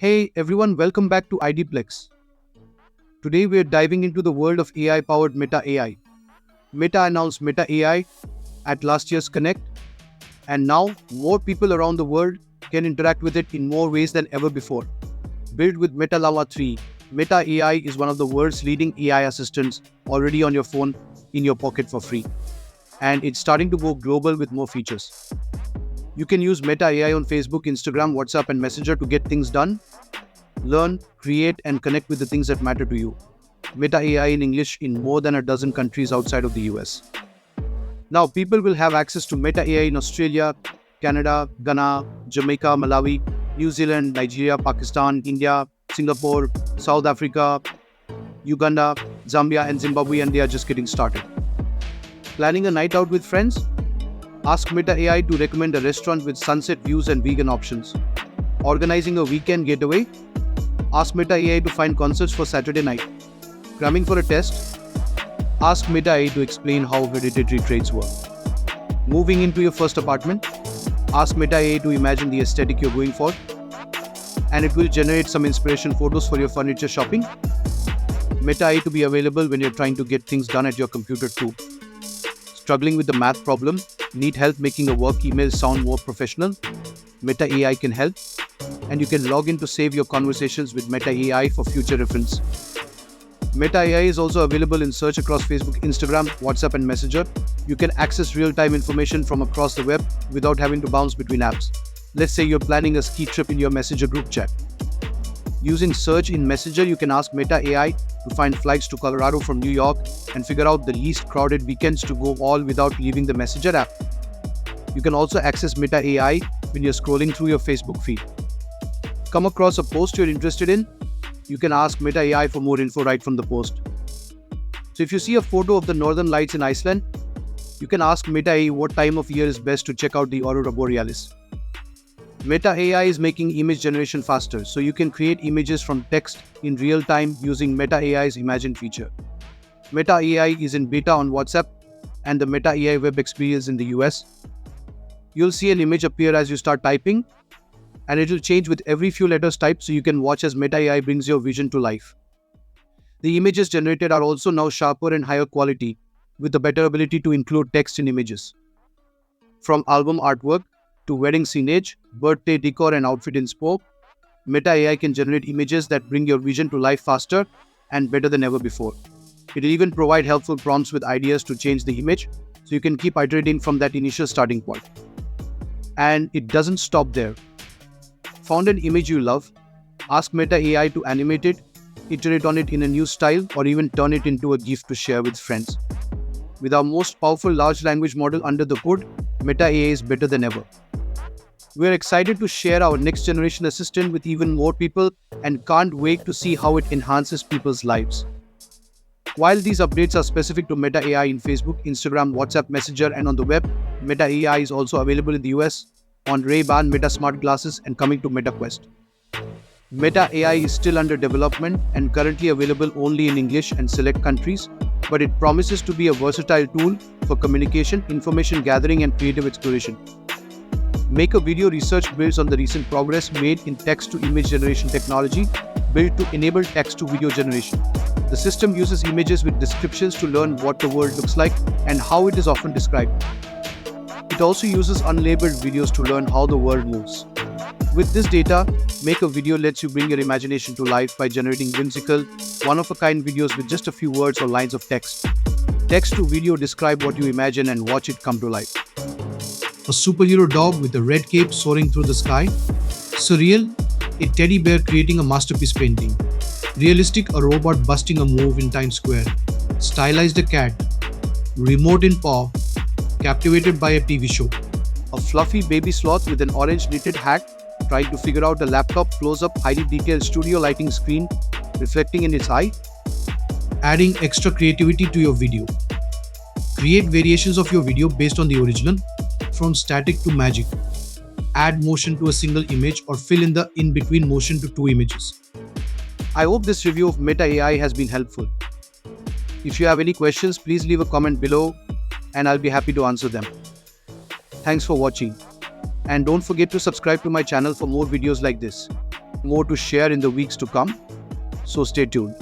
Hey everyone, welcome back to IdeaPlex. Today we are diving into the world of AI powered Meta AI. Meta announced Meta AI at last year's Connect, and now more people around the world can interact with it in more ways than ever before. Built with Meta Llama 3, Meta AI is one of the world's leading AI assistants already on your phone in your pocket for free. And it's starting to go global with more features. You can use Meta AI on Facebook, Instagram, WhatsApp, and Messenger to get things done, learn, create, and connect with the things that matter to you. Meta AI in English in more than a dozen countries outside of the US. Now, people will have access to Meta AI in Australia, Canada, Ghana, Jamaica, Malawi, New Zealand, Nigeria, Pakistan, India, Singapore, South Africa, Uganda, Zambia, and Zimbabwe, and they are just getting started. Planning a night out with friends? Ask Meta AI to recommend a restaurant with sunset views and vegan options. Organizing a weekend getaway? Ask Meta AI to find concerts for Saturday night. Cramming for a test? Ask Meta AI to explain how hereditary traits work. Moving into your first apartment? Ask Meta AI to imagine the aesthetic you're going for. And it will generate some inspiration photos for your furniture shopping. Meta AI to be available when you're trying to get things done at your computer too. Struggling with the math problem? Need help making a work email sound more professional? Meta AI can help. And you can log in to save your conversations with Meta AI for future reference. Meta AI is also available in search across Facebook, Instagram, WhatsApp, and Messenger. You can access real-time information from across the web without having to bounce between apps. Let's say you're planning a ski trip in your Messenger group chat. Using search in Messenger, you can ask Meta AI to find flights to Colorado from New York and figure out the least crowded weekends to go all without leaving the Messenger app. You can also access Meta AI when you're scrolling through your Facebook feed. Come across a post you're interested in? You can ask Meta AI for more info right from the post. So if you see a photo of the northern lights in Iceland, you can ask Meta AI what time of year is best to check out the Aurora Borealis. Meta AI is making image generation faster, so you can create images from text in real time using Meta AI's Imagine feature. Meta AI is in beta on WhatsApp and the Meta AI web experience in the US. You'll see an image appear as you start typing, and it will change with every few letters typed, so you can watch as Meta AI brings your vision to life. The images generated are also now sharper and higher quality, with a better ability to include text in images. From album artwork to wedding scenage, birthday decor, and outfit inspo, Meta AI can generate images that bring your vision to life faster and better than ever before. It will even provide helpful prompts with ideas to change the image, so you can keep iterating from that initial starting point. And it doesn't stop there. Found an image you love? Ask Meta AI to animate it, iterate on it in a new style, or even turn it into a GIF to share with friends. With our most powerful large language model under the hood, Meta AI is better than ever. We're excited to share our next generation assistant with even more people and can't wait to see how it enhances people's lives. While these updates are specific to Meta AI in Facebook, Instagram, WhatsApp, Messenger, and on the web, Meta AI is also available in the US on Ray-Ban Meta Smart Glasses and coming to Meta Quest. Meta AI is still under development and currently available only in English and select countries, but it promises to be a versatile tool for communication, information gathering, and creative exploration. Make a Video research builds on the recent progress made in text-to-image generation technology, built to enable text-to-video generation. The system uses images with descriptions to learn what the world looks like and how it is often described. It also uses unlabeled videos to learn how the world moves. With this data, Make a Video lets you bring your imagination to life by generating whimsical, one-of-a-kind videos with just a few words or lines of text. Text-to-video describe what you imagine and watch it come to life. A superhero dog with a red cape soaring through the sky. Surreal, a teddy bear creating a masterpiece painting. Realistic, a robot busting a move in Times Square. Stylized, a cat. Remote in paw. Captivated by a TV show. A fluffy baby sloth with an orange knitted hat trying to figure out a laptop close-up highly detailed studio lighting screen reflecting in its eye. Adding extra creativity to your video. Create variations of your video based on the original, from static to magic. Add motion to a single image or fill in the in-between motion to two images. I hope this review of Meta AI has been helpful. If you have any questions, please leave a comment below and I'll be happy to answer them. Thanks for watching. And don't forget to subscribe to my channel for more videos like this. more to share in the weeks to come. So stay tuned.